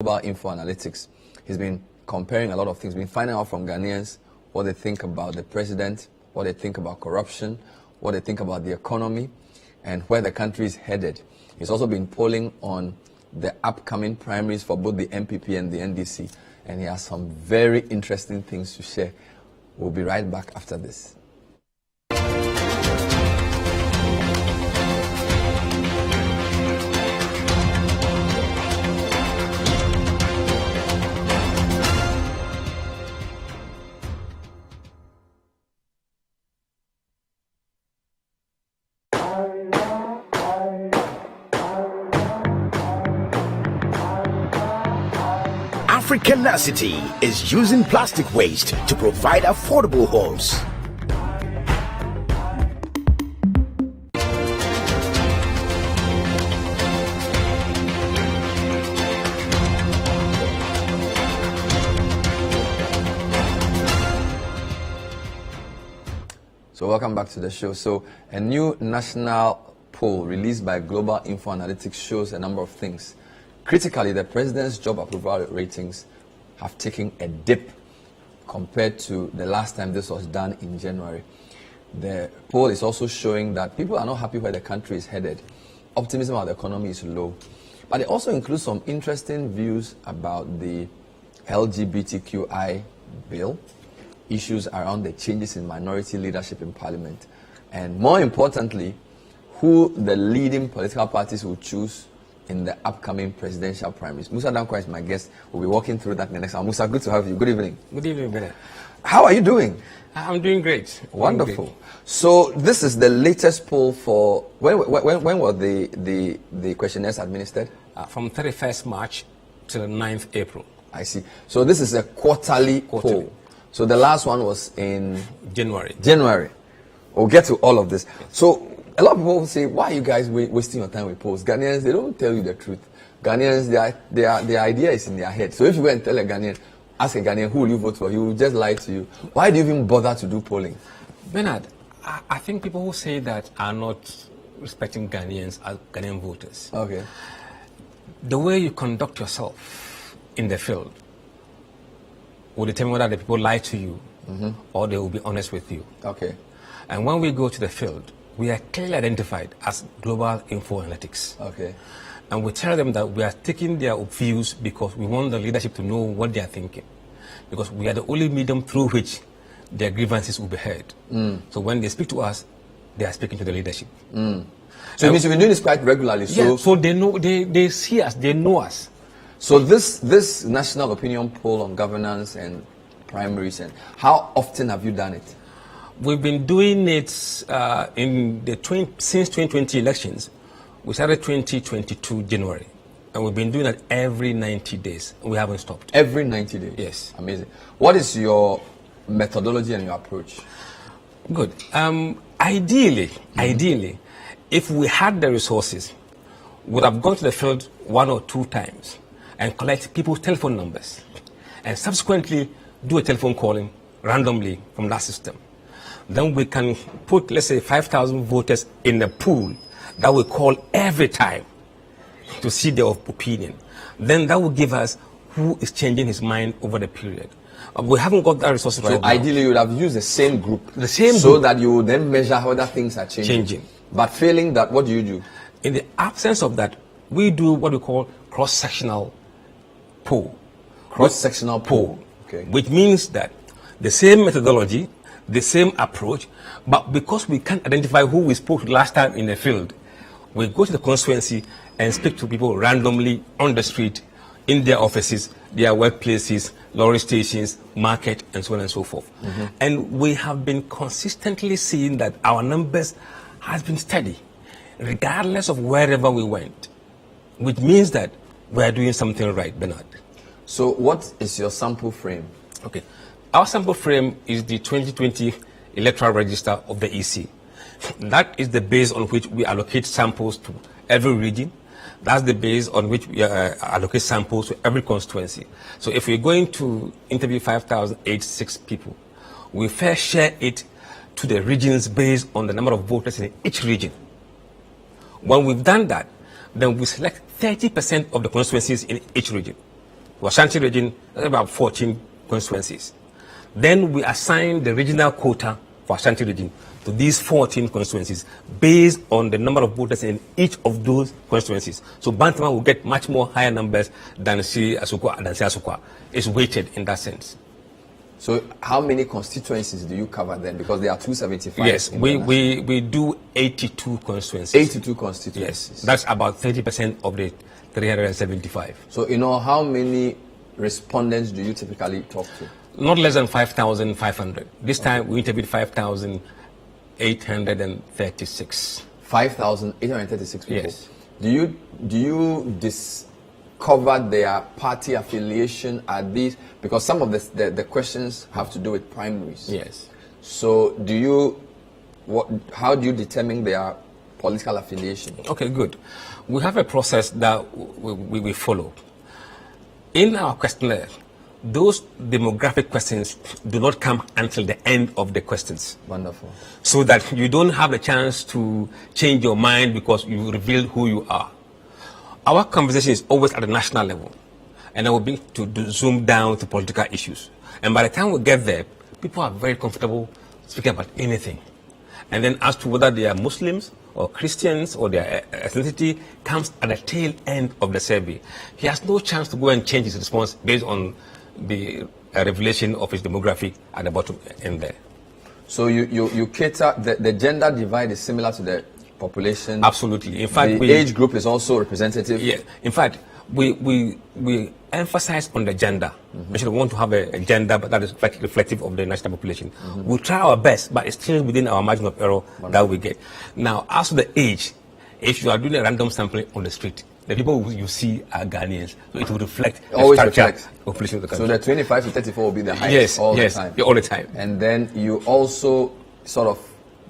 Global Info Analytics. He's been comparing a lot of things, been finding out from Ghanaians what they think about the president, what they think about corruption, what they think about the economy, and where the country is headed. He's also been polling on the upcoming primaries for both the MPP and the NDC, and he has some very interesting things to share. We'll be right back after this. Africanacity is using plastic waste to provide affordable homes. So welcome back to the show. So a new national poll released by Global Info Analytics shows a number of things. Critically, the president's job approval ratings have taken a dip compared to the last time this was done in January. The poll is also showing that people are not happy where the country is headed. Optimism about the economy is low. But it also includes some interesting views about the LGBTQI bill, issues around the changes in minority leadership in parliament, and more importantly, who the leading political parties will choose in the upcoming presidential primaries. Musa Dankwa is my guest. We'll be walking through that in the next hour. Musa, good to have you. Good evening. Good evening, Bernard. How are you doing? I'm doing great. Wonderful. Doing great. So this is the latest poll for, when were the questionnaires administered? From 31st March to 9th April. I see. So this is a quarterly poll. So the last one was in January. We'll get to all of this. So a lot of people say, why are you guys wasting your time with polls? Ghanaians, they don't tell you the truth. Ghanaians, their idea is in their head. So if you go and tell a Ghanaian, ask a Ghanaian, who will you vote for? He will just lie to you. Why do you even bother to do polling? Bernard, I think people who say that are not respecting Ghanaians as Ghanaian voters. Okay. The way you conduct yourself in the field will determine whether the people lie to you or they will be honest with you. Okay. And when we go to the field, we are clearly identified as Global Info Analytics. Okay. And we tell them that we are taking their views because we want the leadership to know what they are thinking. Because we are the only medium through which their grievances will be heard. So when they speak to us, they are speaking to the leadership. So it means you've been doing this quite regularly. Yeah, so they know, they see us, they know us. So this national opinion poll on governance and primaries, and how often have you done it? We've been doing it since 2020 elections. We started 2022 January, and we've been doing it every 90 days. We haven't stopped. Every 90 days? Yes. Amazing. What is your methodology and your approach? Good. Ideally, if we had the resources, we would have gone to the field 1 or 2 times and collect people's telephone numbers, and subsequently do a telephone calling randomly from that system. Then we can put, let's say, 5,000 voters in the pool that we call every time to see their opinion. Then that will give us who is changing his mind over the period. We haven't got that resources right now. Ideally, you would have used the same group. So that you would then measure whether things are changing. But failing that, what do you do? In the absence of that, we do what we call cross-sectional poll. Cross-sectional poll. Okay. Which means that the same methodology, the same approach, but because we can't identify who we spoke to last time in the field, we go to the constituency and speak to people randomly on the street, in their offices, their workplaces, lorry stations, market, and so on and so forth. And we have been consistently seeing that our numbers has been steady, regardless of wherever we went, which means that we are doing something right, Bernard. So what is your sample frame? Okay. Our sample frame is the 2020 Electoral Register of the EC. That is the base on which we allocate samples to every region. That's the base on which we allocate samples to every constituency. So if we're going to interview 5,086 people, we first share it to the regions based on the number of voters in each region. When we've done that, then we select 30% of the constituencies in each region. For Ashanti region, about 14 constituencies. Then we assign the regional quota for Ashanti region to these 14 constituencies based on the number of voters in each of those constituencies. So Bantama will get much more higher numbers than Asukwa. It's weighted in that sense. So how many constituencies do you cover then? Because there are 275. Yes, we do 82 constituencies. 82 constituencies. Yes, that's about 30% of the 375. So how many respondents do you typically talk to? Not less than 5,500. This time we interviewed 5,836. 5,836 people. Yes. Do you discover their party affiliation at these? Because some of the questions have to do with primaries. Yes. So how do you determine their political affiliation? Okay, good. We have a process that we follow. In our questionnaire, those demographic questions do not come until the end of the questions. Wonderful. So that you don't have the chance to change your mind because you revealed who you are. Our conversation is always at the national level, and it will be to zoom down to political issues. And by the time we get there, people are very comfortable speaking about anything. And then as to whether they are Muslims or Christians or their ethnicity comes at the tail end of the survey. He has no chance to go and change his response based on the revelation of his demographic at the bottom end there. So you cater, the gender divide is similar to the population? Absolutely. In fact, the age group is also representative? Yeah. In fact, we emphasize on the gender. We should want to have a gender but that is reflective of the national population. We try our best, but it's still within our margin of error that we get. Now, as to the age, if you are doing a random sampling on the street, the people you see are Ghanaians, so it will reflect always the reflects population of the country. So the 25 to 34 will be the highest all the time. All the time. And then you also sort of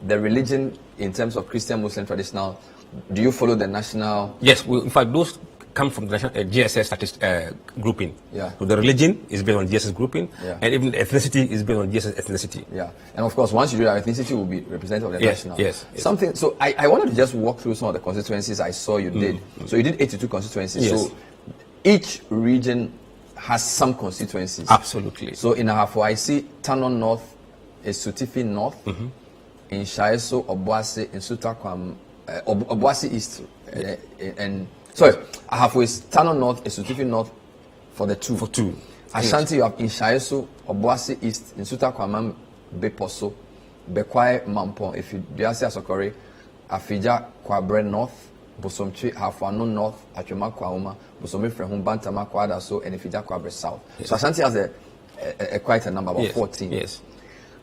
the religion in terms of Christian, Muslim, traditional. Do you follow the national? Yes, in fact, those come from the national GSS grouping. Yeah. So the religion is based on GSS grouping, Yeah. and even the ethnicity is based on GSS ethnicity. Yeah, and of course, once you do that, ethnicity will be representative of the Yes, national. yes. Something. So I wanted to just walk through some of the constituencies I saw you did. So you did 82 constituencies. Yes. So each region has some constituencies. Absolutely. So in Ahafo, I see Tano North, Esutifi North, in Shaiso, Obuasi, in Sutakwam, Obuasi East, and sorry, Ahafo is Tano North, Esutifi North for the two. For two. Ashanti, you have in Shaiso, Obuasi East, in Sutakwam, Beposo, Bekwai Mampon, if you Biasi Asokore, Afija Kwabre North, Bosomchi, Hafuano North, Achuma Kwauma, Bosomi Frehum Bantama Kwada so, and Ifija Kwabre South. Yes. So Ashanti has quite a number, about Yes. 14. Yes.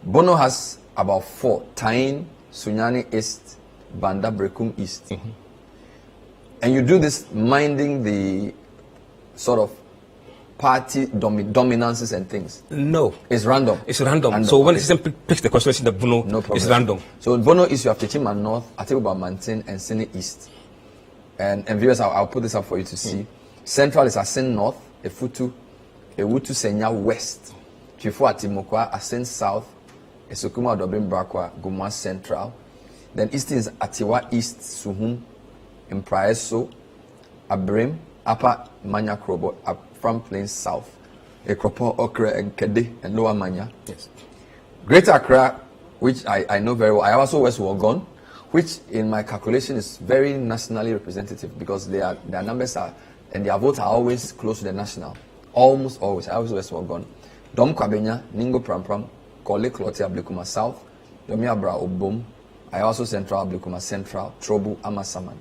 Bono has about 4. Tain, Sunyani East, Banda Brekum East. And you do this minding the sort of party dominances and things. No. It's random. It's random. So when the system picks the constituency, the Bono, No problem. it's random. So Bono East, you have Techima North, Atibuba Mantin, and Sini East. And viewers, I'll put this up for you to see. Central is Asin North, Efutu, Ewutu Senya West, Chifu Atimokwa, Asin South, Esokuma Dobin Brakwa, Gumwa Central. Then East is Atiwa East, Suhum, Impraeso, Abrim, Upper Manya Krobo, from Plains South, Ekropo, Okra, and Kede, and Lower Manya. Yes. Greater Accra, which I know very well. I also West Wuogon, which in my calculation is very nationally representative because their numbers are, and their votes are always close to the national. Almost always. I always West Wuogon. Dom Kwabenya, Ningo Prampram, Kole Klote Ablikuma South, Yomi Abra Obom, I also Central Ablikuma Central, Trobu, Amasaman.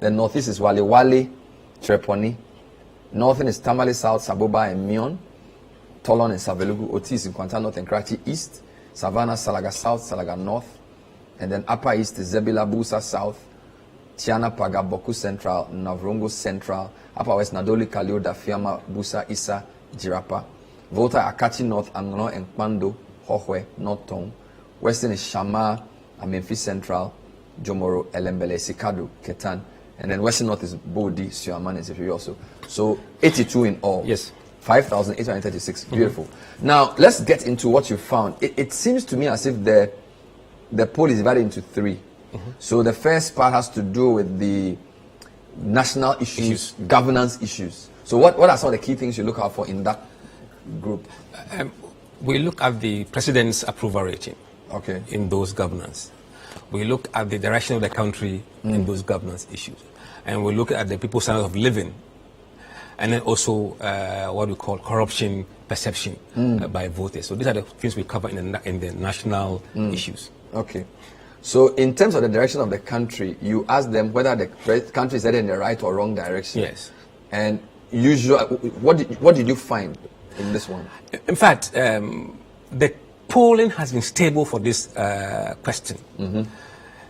The northeast is Wale Wale, Treponi. Northern is Tamale South, Saboba and Mion. Tolon and Savelugu, Otis in Kwanta North and Krati East. Savannah, Salaga South, Salaga North. And then Upper East is Zebila Busa South. Tiana Paga Boku Central, Navrongo Central. Upper West Nadoli Kalio, Dafiama, Busa, Isa, Jirapa. Volta Akachi North, Angono and Kwando, Hohwe, North Tong. Western is Shama, Memphis Central, Jomoro, Elembele, Sikadu, Ketan. And then Western North is Bodi, Siaman, and Sefiri also. So 82 in all. Yes. 5,836. Beautiful. Now, let's get into what you found. It seems to me as if the poll is divided into 3. So the first part has to do with the national issues, governance issues. So what are some of the key things you look out for in that group? We look at the president's approval rating Okay. in those governance. We look at the direction of the country in those governance issues. And we look at the people's standard of living. And then also what we call corruption perception by voters. So these are the things we cover in the national issues. Okay. So in terms of the direction of the country, you ask them whether the country is headed in the right or wrong direction. Yes. And usually, what did you find in this one? In fact, the polling has been stable for this question.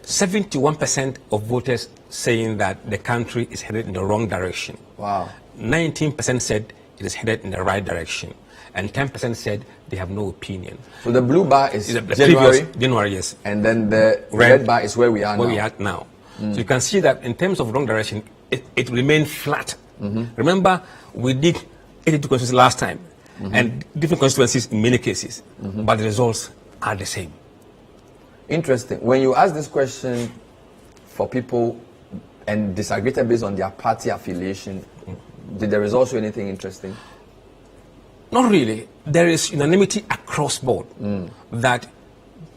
71% of voters saying that the country is headed in the wrong direction. Wow. 19% said it is headed in the right direction. And 10% said they have no opinion. So the blue bar is The January, previous January, yes. and then the red bar is where we are Where now. we are now. So you can see that in terms of wrong direction, it remained flat. Remember, we did 82 constituencies last time, and different constituencies in many cases, but the results are the same. Interesting. When you ask this question for people and disaggregated based on their party affiliation, did the results show anything interesting? Not really. There is unanimity across board that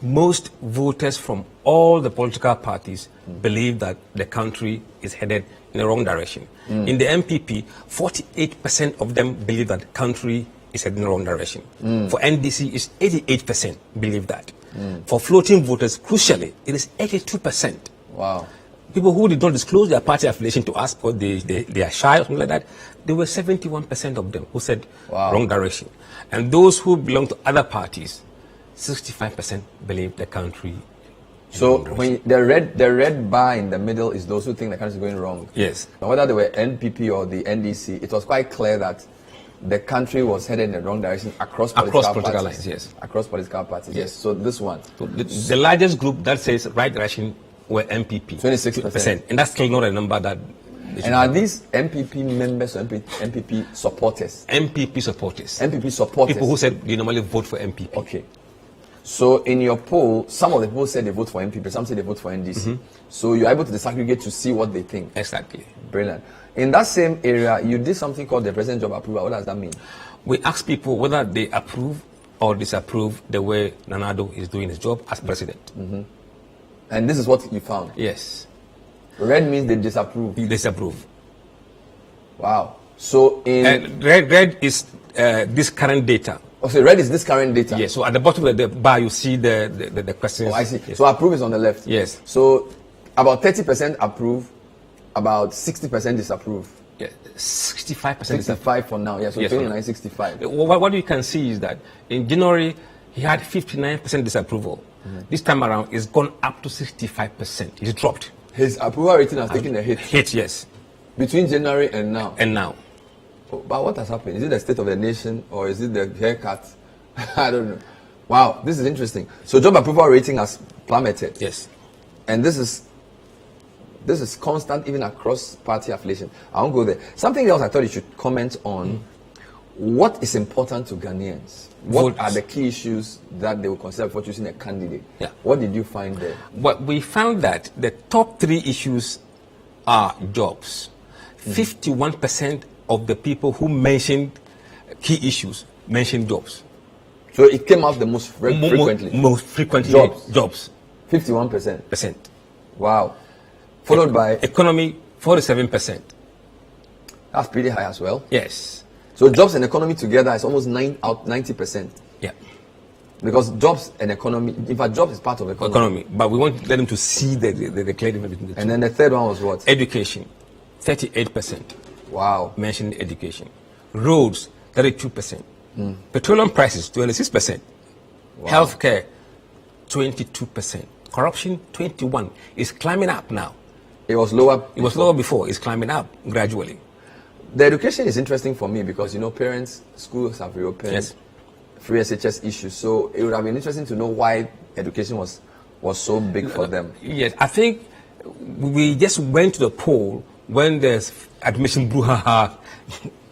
most voters from all the political parties believe that the country is headed in the wrong direction. In the MPP, 48% of them believe that the country is headed in the wrong direction. For NDC, it's 88% believe that. For floating voters, crucially, it is 82%. Wow. People who did not disclose their party affiliation to us, or they are shy or something like that, there were 71% of them who said wrong direction. And those who belong to other parties, 65% believe the country. So when the red bar in the middle is those who think the country is going wrong. Yes. Now, whether they were NPP or the NDC, it was quite clear that the country was headed in the wrong direction across political political parties. lines, yes. Across political parties, yes. So this one. So the largest group that says right direction were MPP. 26%. And that's still not a number that... And are these MPP members or MPP supporters? MPP supporters. MPP supporters. People who said they normally vote for MPP. Okay. So in your poll, some of the people said they vote for MPP, some say they vote for NDC. So you're able to disaggregate to see what they think. Exactly. Brilliant. In that same area, you did something called the President Job Approval. What does that mean? We asked people whether they approve or disapprove the way Nana Addo is doing his job as president. And this is what you found. Yes. Red means they disapprove. He disapprove. Wow. So in Red is this current data. okay, red is this current data. Yes. So at the bottom of the bar, you see the questions. Oh, I see. Yes. So approve is on the left. Yes. So about 30% approve, about 60% disapprove. Yeah, 65%. 65 for now. Yeah. So Yes, 29, 65. What you can see is that in January, he had 59% disapproval. This time around, it's gone up to 65%. It's dropped. His approval rating has taken a hit Hit, yes. between January and now. And now. Oh, but what has happened? Is it the state of the nation or is it the haircut? I don't know. Wow, this is interesting. So job approval rating has plummeted. Yes. And this is constant even across party affiliation. I won't go there. Something else I thought you should comment on. What is important to Ghanaians? What Votes. are the key issues that they will consider before choosing a candidate? Yeah. What did you find there? What we found that the top 3 issues are jobs. 51% of the people who mentioned key issues mentioned jobs. So it came out the most frequently. Most frequently. Jobs. Jobs. 51%. Wow. Followed by, Economy, 47%. that's pretty high as well. Yes. So jobs and economy together is almost 90%. Yeah. Because jobs and economy, in fact, jobs is part of economy. But we want them to see the clear difference between the two. And then the third one was what? Education, 38% Wow. mentioned education. Roads, 32%. Petroleum prices, 26%. Healthcare, 22%. Corruption, 21%. It's climbing up now. It was lower. It was lower before. It's climbing up gradually. The education is interesting for me because, you know, parents, schools have reopened. Yes. Free SHS issues. So it would have been interesting to know why education was so big for them. Yes, I think we just went to the poll when the admission brouhaha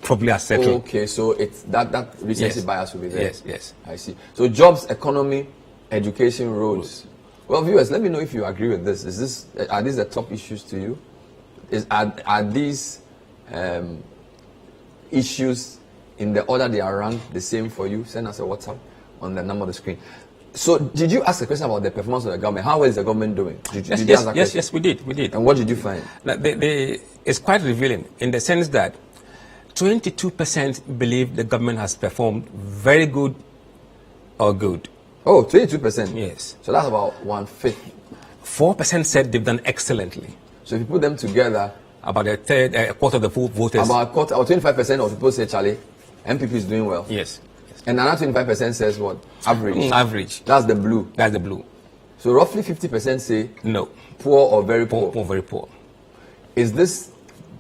probably has settled. Okay, so it's that recency Yes. bias will be there. Yes, yes. I see. So jobs, economy, education, roads. Well, viewers, let me know if you agree with this. Are these the top issues to you? Are these issues in the order they are ranked the same for you, send us a WhatsApp on the number on the screen. So, did you ask a question about the performance of the government? How well is the government doing? Did you ask that question? Yes, we did. And what did you find? Now, it's quite revealing in the sense that 22% believe the government has performed very good or good. Oh, 22%? Yes. So that's about 1/5. 4% said they've done excellently. So if you put them together, about a quarter of the full voters. About a quarter, or 25% of people say, Charlie, MPP is doing well. Yes. And another 25% says what? Average. Average. That's the blue. That's the blue. So roughly 50% say no. Poor or very poor. Poor, very poor. Is this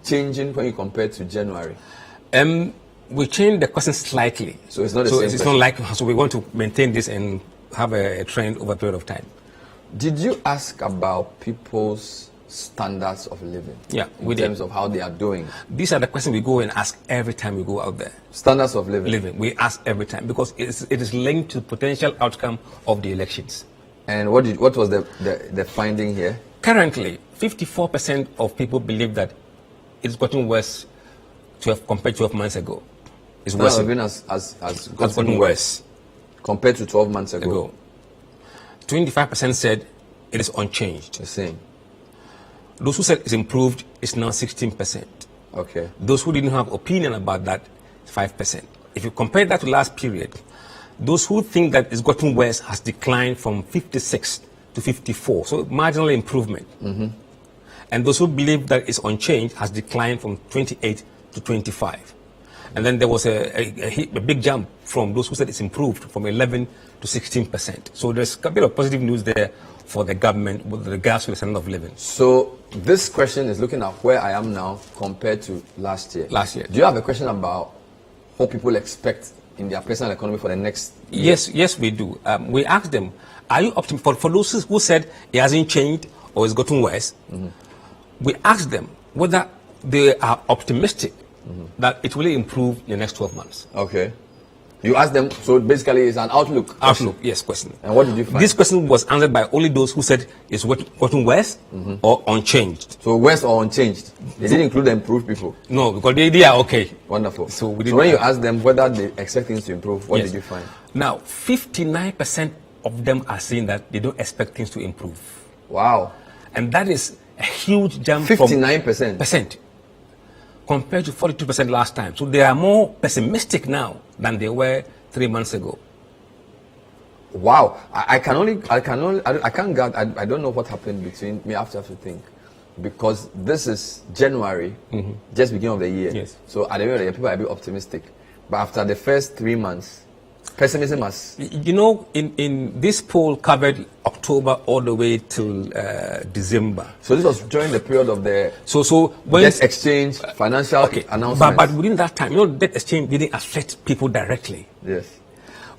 changing when you compare to January? We changed the question slightly. So it's not the same it's question. not like, so we want to maintain this and have a trend over a period of time. Did you ask about people's standards of living? Yeah, in terms of how they are doing. These are the questions we go and ask every time we go out there. Standards of living. We ask every time because it is linked to potential outcome of the elections. And what was the finding here? Currently, 54% of people believe that it's gotten worse compared to 12 months ago. It's worse. Living has gotten worse compared to 12 months ago. 25% said it is unchanged. The same. Those who said it's improved is now 16%. Okay. Those who didn't have opinion about that, 5%. If you compare that to last period, those who think that it's gotten worse has declined from 56 to 54. So marginal improvement. Mm-hmm. And those who believe that it's unchanged has declined from 28 to 25. And then there was a big jump from those who said it's improved from 11 to 16%. So there's a bit of positive news there for the government with regards to the standard of living. So this question is looking at where I am now compared to last year. Last year. Do you have a question about what people expect in their personal economy for the next year? Yes, we do. We asked them, are you optimistic? For those who said it hasn't changed or it's gotten worse, we asked them whether they are optimistic that it will improve in the next 12 months. Okay. You asked them, so basically it's an outlook. Outlook, yes, question. And what did you find? This question was answered by only those who said it's gotten worse or unchanged. So worse or unchanged? They didn't include the improved people? No, because they are okay. Wonderful. So when you asked them whether they expect things to improve, what did you find? Now, 59% of them are saying that they don't expect things to improve. Wow. And that is a huge jump 59%. Compared to 42% last time. So they are more pessimistic now than they were 3 months ago. Wow. I don't know what happened between me after to think. Because this is January, just beginning of the year. Yes. So at the end of the year, people are a bit optimistic. But after the first 3 months, pessimism has... You know, in this poll covered October all the way till December. So this was during the period of the when debt exchange, financial announcements. But within that time, you know, debt exchange didn't affect people directly. Yes.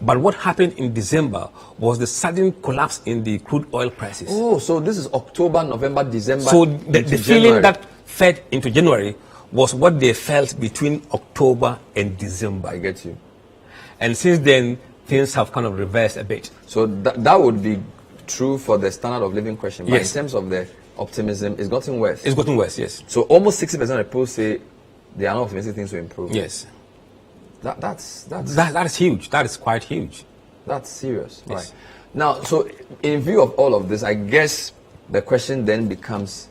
But what happened in December was the sudden collapse in the crude oil prices. Oh, so this is October, November, December. So the feeling that fed into January was what they felt between October and December. I get you. And since then, things have kind of reversed a bit. So that would be true for the standard of living question. But yes. In terms of the optimism, it's gotten worse. It's gotten worse, yes. So almost 60% of people say they are not optimistic things to improve. Yes. That is huge. That is quite huge. That's serious. Yes. Right. Now, so in view of all of this, I guess the question then becomes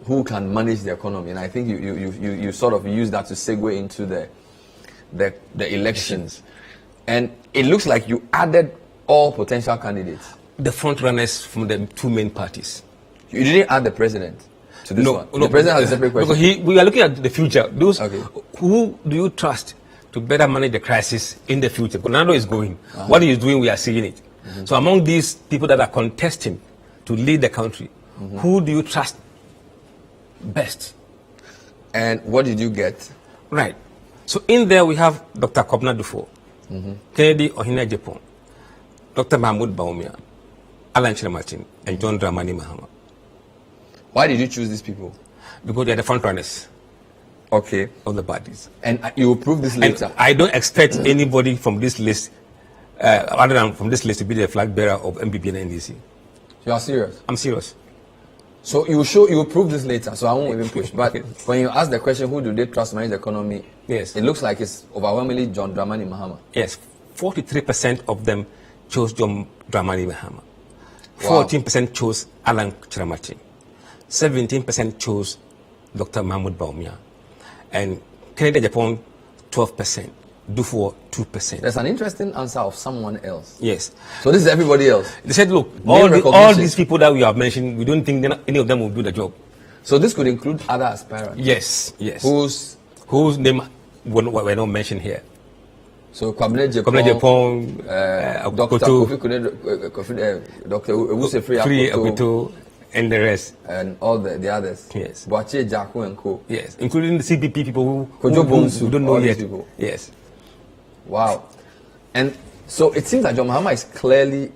who can manage the economy? And I think you sort of use that to segue into the elections. And it looks like you added all potential candidates. The front runners from the two main parties. You didn't add the president to this one? No, the president has a separate question. Because we are looking at the future. Who do you trust to better manage the crisis in the future? Ronaldo is going. What he is doing, we are seeing it. So among these people that are contesting to lead the country, who do you trust best? And what did you get? Right. So in there we have Dr. Kobna Dufo, Kennedy Ohina Jepon, Dr. Mahmoud Baumia, Alan Chiramatin, and John Dramani Mahama. Why did you choose these people? Because they are the front runners. Okay. Of the parties. And you will prove this later. And I don't expect anybody from this list, other than from this list, to be the flag bearer of MPP and NDC. You are serious? I'm serious. So you will prove this later, so I won't even push. But when you ask the question, who do they trust manage the economy? Yes. It looks like it's overwhelmingly John Dramani Mahama. Yes, 43% of them chose John Dramani Mahama. Wow. 14% chose Alan Chiramati. 17% chose Dr. Mahmoud Bawumia. And Kennedy Japan, 12%. Dufour, 2%. There's an interesting answer of someone else. Yes. So this is everybody else. They said, look, Name all these people that we have mentioned, we don't think any of them will do the job. So this could include other aspirants. Yes, yes. Whose name were not mentioned here. So Kwabena Japan, Dr. Dr. Owusu Free Akoto, and the rest. And all the others. Yes. Boache, Jaku and Co. Yes, including the CPP people who don't know all yet. these people. Yes. Wow. And so it seems that John Mahama is clearly,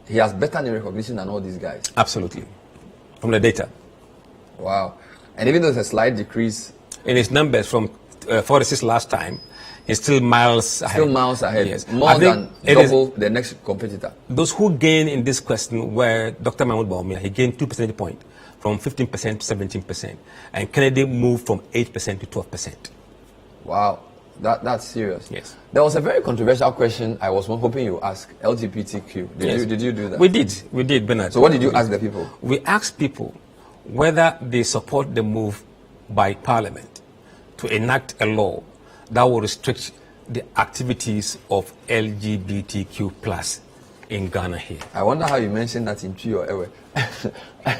he has better name recognition than all these guys. Absolutely. From the data. Wow. And even though there's a slight decrease in his numbers from 46 last time, he's still miles ahead. Still miles ahead. Yes. More than double the next competitor. Those who gained in this question were Dr. Mahmoud Bawumia. He gained 2 percentage points from 15% to 17%. And Kennedy moved from 8% to 12%. Wow. That's serious. Yes. There was a very controversial question I was hoping you ask. LGBTQ. Did you do that? We did, Bernard. So what did you ask the people? We asked people whether they support the move by Parliament to enact a law that will restrict the activities of LGBTQ plus in Ghana here. I wonder how you mentioned that in Twi or Ewe. I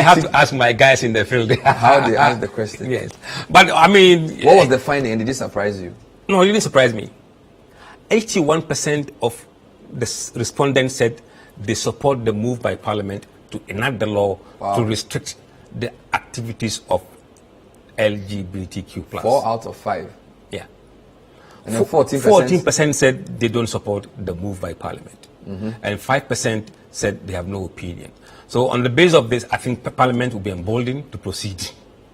have to ask my guys in the field how they asked the question. Yes, but I mean, what was the finding, and did it surprise you? No, it didn't surprise me. 81% of the respondents said they support the move by Parliament to enact the law to restrict the activities of LGBTQ plus. 4 out of 5. Yeah. And then 14%? 14% said they don't support the move by Parliament. And 5% said they have no opinion. So on the basis of this, I think Parliament will be emboldened to proceed.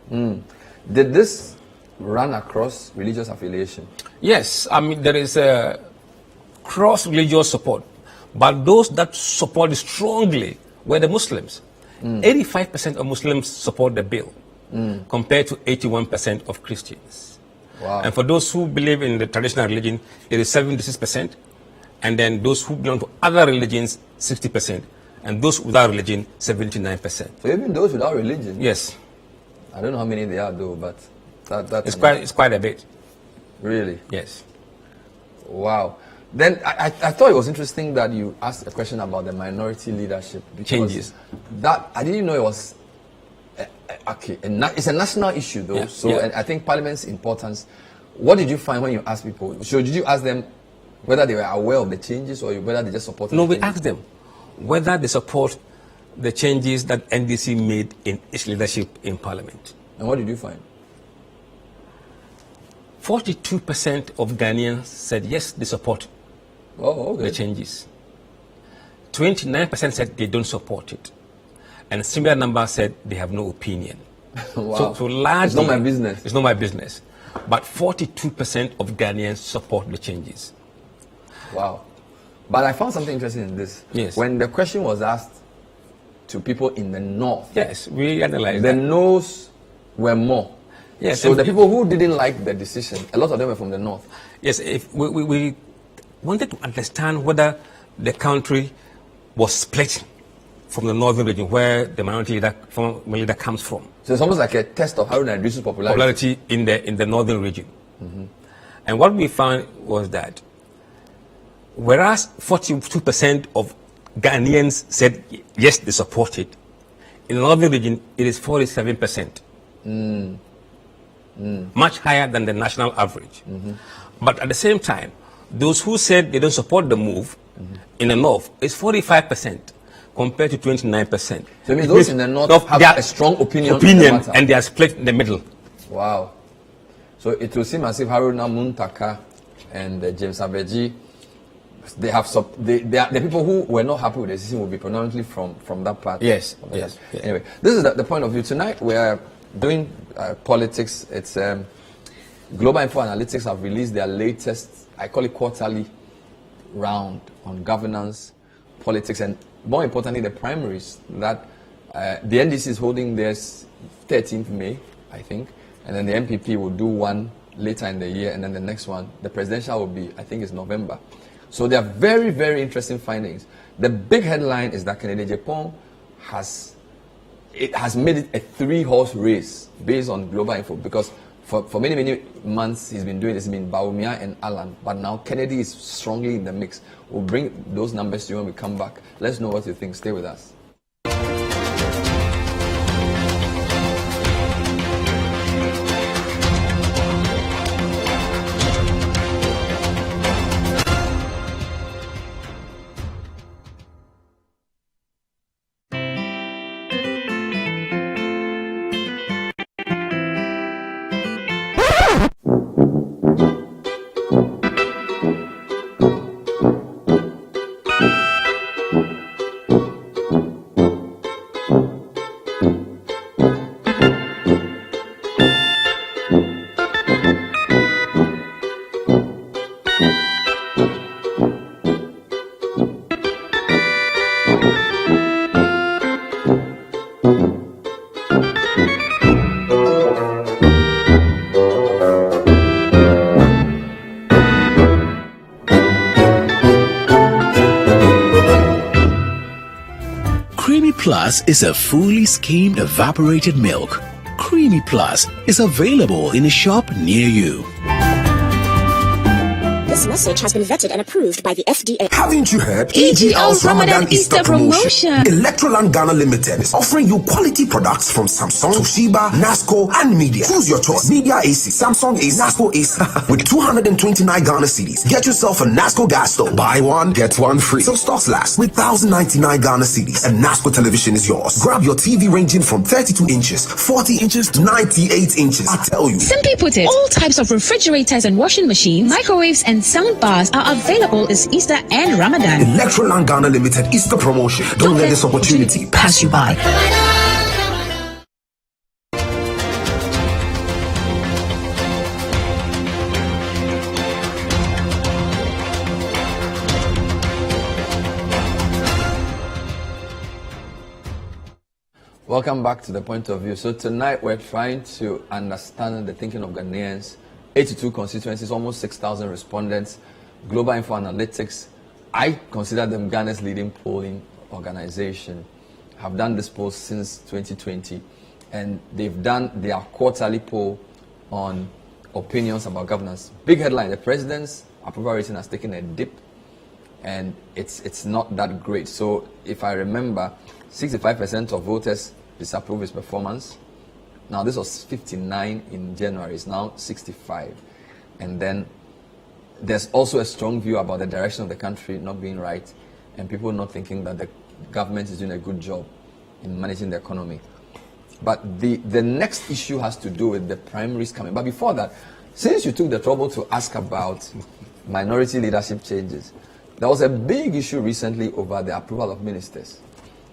Did this run across religious affiliation? Yes, I mean, there is a cross-religious support. But those that supported strongly were the Muslims. 85% of Muslims support the bill, compared to 81% of Christians. Wow. And for those who believe in the traditional religion, it is 76%. And then those who belong to other religions, 60%. And those without religion, 79%. So even those without religion? Yes. I don't know how many they are though, but that's it's quite a bit. Really? Yes. Wow. Then I thought it was interesting that you asked a question about the minority leadership. Changes. That I didn't know it was okay. It's a national issue though. Yeah. So and I think Parliament's importance. What did you find when you asked people? So did you ask them whether they were aware of the changes or whether they just supported? No, we asked them whether they support the changes that NDC made in its leadership in Parliament. And what did you find? 42% of Ghanaians said yes, they support the changes. 29% said they don't support it. And a similar number said they have no opinion. Wow. So largely, it's not my business. It's not my business. But 42% of Ghanaians support the changes. Wow. But I found something interesting in this. Yes. When the question was asked to people in the north, yes, we analyzed the that. no's were more. Yes. So the people who didn't like the decision, a lot of them were from the north. Yes, if we wanted to understand whether the country was split from the northern region, where the minority leader comes from. So it's almost like a test of Haruna Iddrisu popularity in the northern region. And what we found was that whereas 42% of Ghanaians said yes, they support it, in the northern region it is 47%. Much higher than the national average. But at the same time, those who said they don't support the move in the north is 45% compared to 29%. So it means those in the north have a strong opinion and they are split in the middle. Wow. So it will seem as if Haruna Muntaka and James Abeji, they have the people who were not happy with the decision will be predominantly from that part. Yes. Anyway, this is the point of view. Tonight we are doing politics. It's Global Info Analytics have released their latest, I call it quarterly round on governance, politics, and more importantly, the primaries that the NDC is holding theirs 13th May, I think, and then the MPP will do one later in the year, and then the next one, the presidential will be, I think, is November. So they are very, very interesting findings. The big headline is that Kennedy Agyapong has made it a 3-horse race based on Global Info, because for many, many months he's been doing this. It's been Bawumia and Alan, but now Kennedy is strongly in the mix. We'll bring those numbers to you when we come back. Let's know what you think. Stay with us. Creamy Plus is a fully skimmed evaporated milk. Creamy Plus is available in a shop near you. This message has been vetted and approved by the FDA. Haven't you heard? EGL's Ramadan Easter promotion. Electroland Ghana Limited is offering you quality products from Samsung, Toshiba, Nasco, and Media. Choose your choice. Media AC, Samsung AC, Nasco AC. With 229 Ghana cedis, get yourself a Nasco gas stove. Buy one, get one free. So stocks last. With 1,099 Ghana cedis, a Nasco television is yours. Grab your TV ranging from 32 inches, 40 inches to 98 inches. I tell you. Simply put it, all types of refrigerators and washing machines, microwaves and sound bars are available this Easter and Ramadan. Electroland Ghana Limited Easter promotion. Don't let this opportunity pass you by. Welcome back to The Point of View. So tonight we're trying to understand the thinking of Ghanaians. 82 constituencies, almost 6,000 respondents. Global Info Analytics, I consider them Ghana's leading polling organization, have done this poll since 2020, and they've done their quarterly poll on opinions about governance. Big headline: the president's approval rating has taken a dip, and it's not that great. So if I remember, 65% of voters disapprove his performance. Now this was 59 in January, it's now 65. And then there's also a strong view about the direction of the country not being right, and people not thinking that the government is doing a good job in managing the economy. But the next issue has to do with the primaries coming. But before that, since you took the trouble to ask about minority leadership changes, there was a big issue recently over the approval of ministers.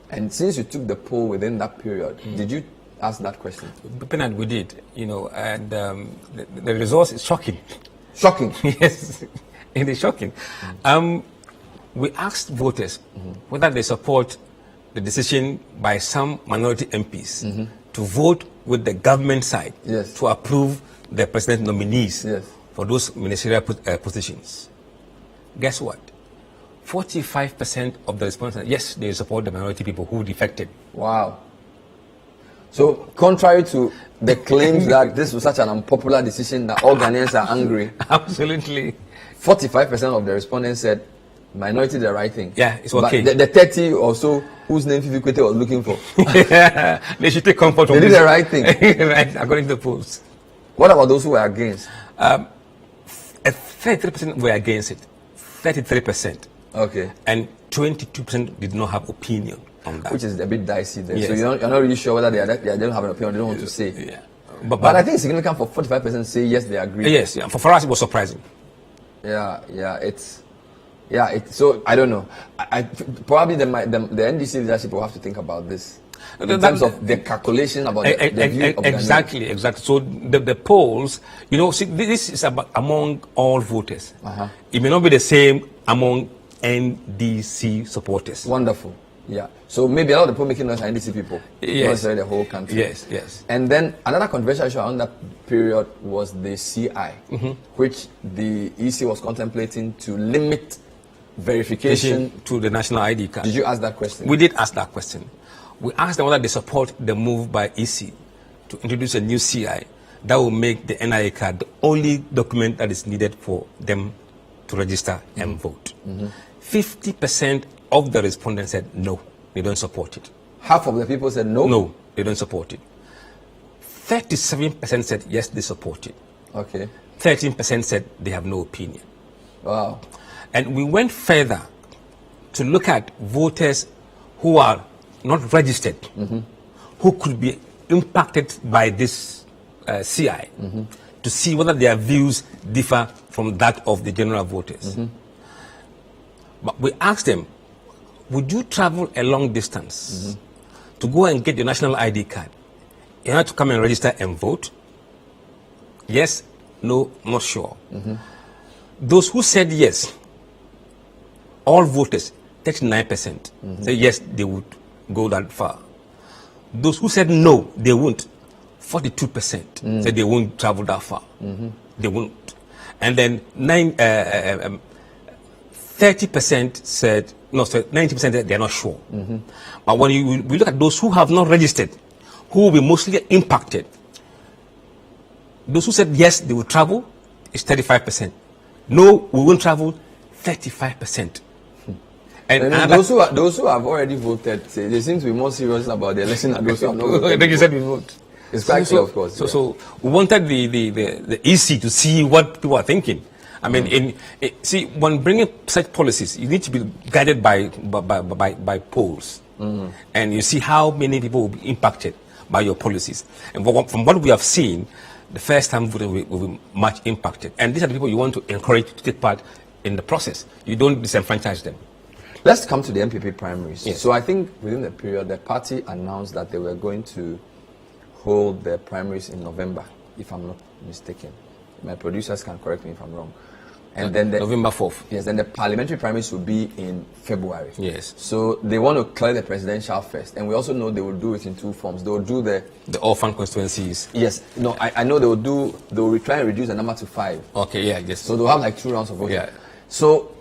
And since you took the poll within that period, did you ask that question? Bernard, we did, and the results is shocking. Shocking. Yes, it is shocking. We asked voters whether they support the decision by some minority MPs to vote with the government side to approve the president nominees for those ministerial positions. Guess what? 45% of the respondents, yes, they support the minority people who defected. Wow. So, contrary to the claims that this was such an unpopular decision that all Ghanaians are angry, absolutely, 45% of the respondents said minority the right thing. Yeah, it's okay. But the 30 or so whose name Fifi Kwete was looking for, they should take comfort from this. They did the right thing. Right, according to the polls. What about those who were against? 33% were against it. 33%. Okay. And 22% did not have opinion on that. Which is a bit dicey there. Yes. So you're not really sure whether they don't have an opinion, they don't want to say. Yeah. But I think it's significant for 45% say yes, they agree. Yes, yeah. For us, it was surprising. So I don't know. I probably the NDC leadership will have to think about this in terms of the calculation about the view of exactly. So the polls, see, this is about among all voters. It may not be the same among NDC supporters. Wonderful. Yeah. So maybe a lot of the people making noise are NDC people. Yes. Not necessarily the whole country. Yes, yes. And then another controversial issue around that period was the CI, which the EC was contemplating to limit verification. To the national ID card. Did you ask that question? We did ask that question. We asked them whether they support the move by EC to introduce a new CI that will make the NIA card the only document that is needed for them to register and vote. 50% of the respondents said no, they don't support it. Half of the people said no? No, they don't support it. 37% said yes, they support it. Okay. 13% said they have no opinion. Wow. And we went further to look at voters who are not registered, who could be impacted by this CI, to see whether their views differ from that of the general voters. But we asked them, would you travel a long distance to go and get your national ID card in order to come and register and vote? Yes, no, not sure. Those who said yes, all voters, 39%, said yes, they would go that far. Those who said no, they won't, 42% said they won't travel that far. They won't. And then 30% said, no, so 90% said they're not sure. But when we look at those who have not registered, who will be mostly impacted, those who said yes, they will travel, is 35%. No, we won't travel, 35%. And those who have already voted, they seem to be more serious about the election than those who have not voted. Like you said, we vote. It's quite clear, of course. So we wanted the EC to see what people are thinking. I mean, see, when bringing such policies, you need to be guided by polls, and you see how many people will be impacted by your policies. And from what we have seen, the first-time voter will be much impacted. And these are the people you want to encourage to take part in the process. You don't disenfranchise them. Let's come to the MPP primaries. Yes. So I think within the period, the party announced that they were going to hold their primaries in November, if I'm not mistaken. My producers can correct me if I'm wrong. And then November 4th. Yes, then the parliamentary primaries will be in February. Yes. So they want to clear the presidential first. And we also know they will do it in two forms. They will do the orphan constituencies. Yes. No, I know they will try and reduce the number to 5. Okay, yeah, yes. So they'll have like 2 rounds of voting. Yeah. So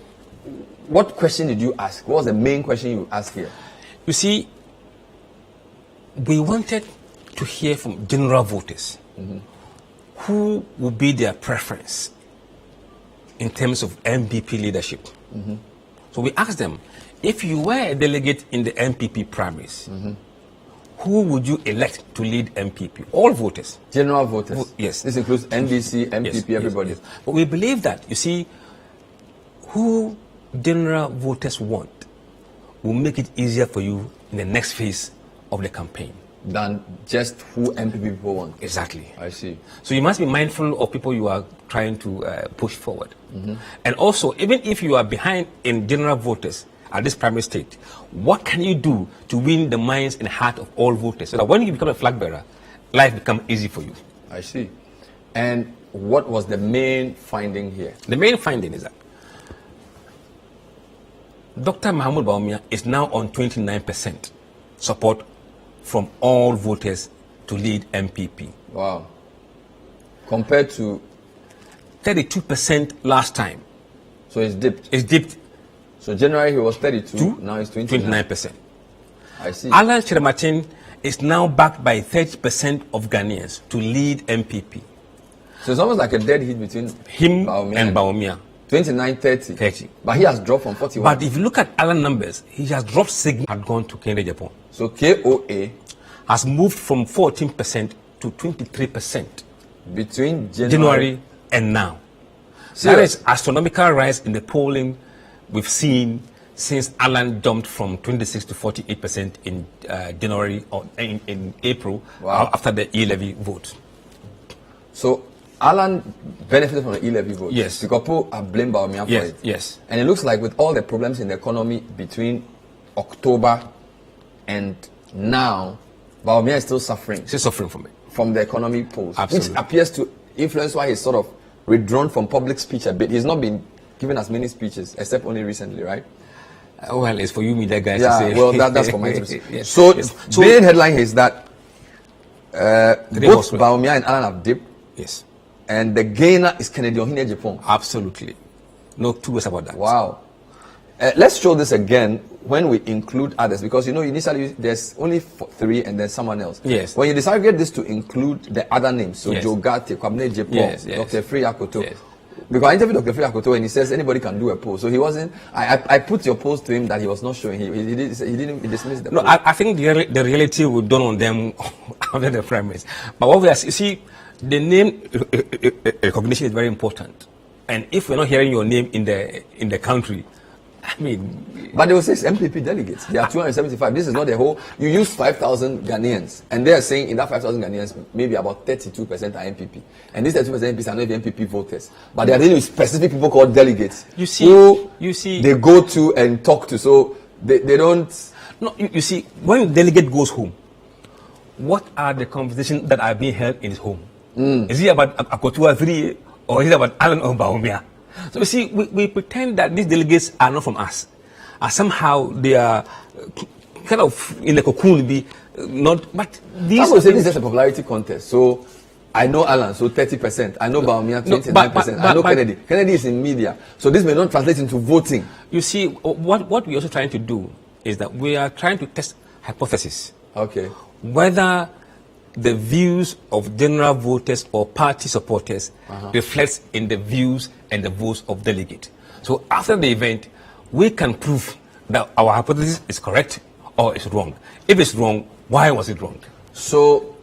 what question did you ask? What was the main question you asked here? You see, we wanted to hear from general voters who would be their preference in terms of MPP leadership. So we asked them, if you were a delegate in the MPP primaries, who would you elect to lead MPP? All voters. General voters? Yes. This includes NDC, MPP, Yes, everybody? yes. But we believe that, you see, who general voters want will make it easier for you in the next phase of the campaign. Than just who MPP people want. Exactly. I see. So you must be mindful of people you are trying to push forward. And also, even if you are behind in general voters at this primary stage, what can you do to win the minds and heart of all voters so that when you become a flag bearer, life becomes easy for you? I see. And what was the main finding here? The main finding is that Dr. Mahmoud Bawumia is now on 29% support from all voters to lead MPP. Wow. Compared to 32% last time. So it's dipped. It's dipped. So January he was 32, now it's 29%. I see. Alan Chiramatin is now backed by 30% of Ghanaians to lead MPP. So it's almost like a dead heat between him and Bawumia. 29, 30. 30. But he has dropped from 41. But if you look at Alan numbers, he has dropped significantly, had gone to Kennedy Japan. So KOA has moved from 14% to 23% between January and now. So that is astronomical rise in the polling we've seen since Alan jumped from 26 to 48% in January or in April. Wow. After the e-levy vote. So Alan benefited from the e-levy vote. Yes. Because people have blamed Bawumia for it. Yes. And it looks like with all the problems in the economy between October and now, Bawumia is still suffering. Still suffering from it. From the economy polls. Absolutely. Which appears to influence why he's sort of withdrawn from public speech a bit. He's not been given as many speeches, except only recently, right? Well, it's for you media guys to Yeah, say. well, that's for my tips. Yes. So, Yes. the main headline is that both horsemen. Bawumia and Alan have dipped, Yes, and the gainer is Kennedy Ohene Japan. absolutely. No two ways about that. Wow. Let's show this again when we include others, because you know initially there's only 3 and then someone else. Yes. When you disaggregate this to include the other names, so Yes. Joe Garte, Kwabena Japan, Yes, yes. Dr. Free Akoto. Yes. Because I interviewed Dr. Free Akoto and he says anybody can do a poll. So he wasn't. I put your post to him that he was not showing. He dismissed the No, poll. I think the reality will dawn on them under the premise. But what we are, you see, the name recognition is very important. And if we're not hearing your name in the country, I mean, But they will say it's MPP delegates. There are 275. This is not the whole. You use 5,000 Ghanaians, and they are saying in that 5,000 Ghanaians, maybe about 32% are MPP, and these 32% MPs are not even MPP voters. But they are dealing with specific people called delegates. You see- who you see- they go to and talk to. So they don't. no, you see, when the delegate goes home, what are the conversations that are being held in his home? Is it about Akotua 3 or is it about Alan or Bawumia? So you see, we pretend that these delegates are not from us. Somehow they are kind of in the cocoon, be not. But these. Some will say this is just a popularity contest. So I know Alan, so 30%. I know Bawumia, 29%. I know Kennedy. Kennedy is in media, so this may not translate into voting. You see, what we're also trying to do is that we are trying to test hypothesis. Okay. Whether the views of general voters or party supporters reflects in the views and the votes of delegates. So after the event, we can prove that our hypothesis is correct or is wrong. If it's wrong, why was it wrong? So,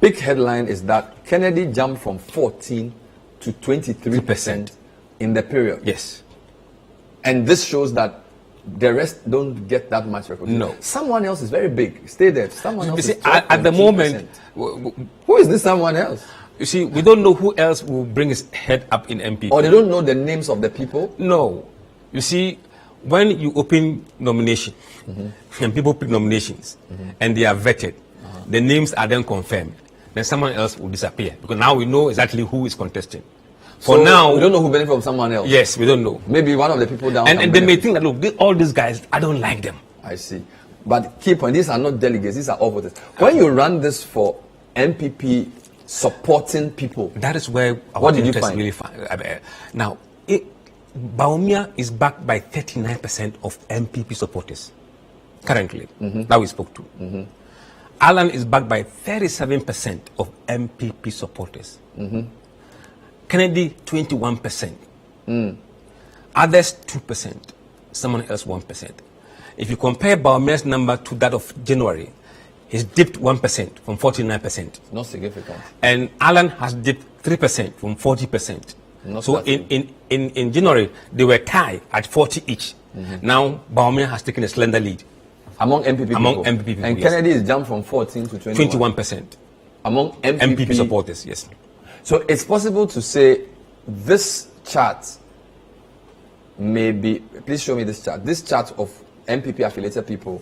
big headline is that Kennedy jumped from 14 to 23% in the period. Yes. And this shows that the rest don't get that much recognition. No. Someone else is very big. Stay there. Someone else You see, is at the 12.2%. moment, Who is this someone else? you see, we don't know who else will bring his head up in MP. Or they don't know the names of the people? No. You see, when you open nomination and people pick nominations and they are vetted, the names are then confirmed, then someone else will disappear because now we know exactly who is contesting. For So now, we don't know who benefits from someone else. yes, we don't know. Maybe one of the people down. And can they may benefit. think that, look, all these guys, I don't like them. I see. But key point, these are not delegates, these are all voters. When you run this for MPP supporting people, That is where our What did you interest find? really now, Bawumia is backed by 39% of MPP supporters currently that we spoke to. Alan is backed by 37% of MPP supporters. Kennedy 21%. Others 2%. Someone else 1%. If you compare Bawumia's number to that of January, he's dipped 1% from 49%. not significant. And Alan has dipped 3% from 40%. Not So that in January, they were tied at 40 each. Now, Bawumia has taken a slender lead, Among MPP Among people. MPP people, And yes. Kennedy is jumped from 14 to 21%. Among MPP supporters, yes. So it's possible to say this chart may be, please show me this chart. This chart of MPP affiliated people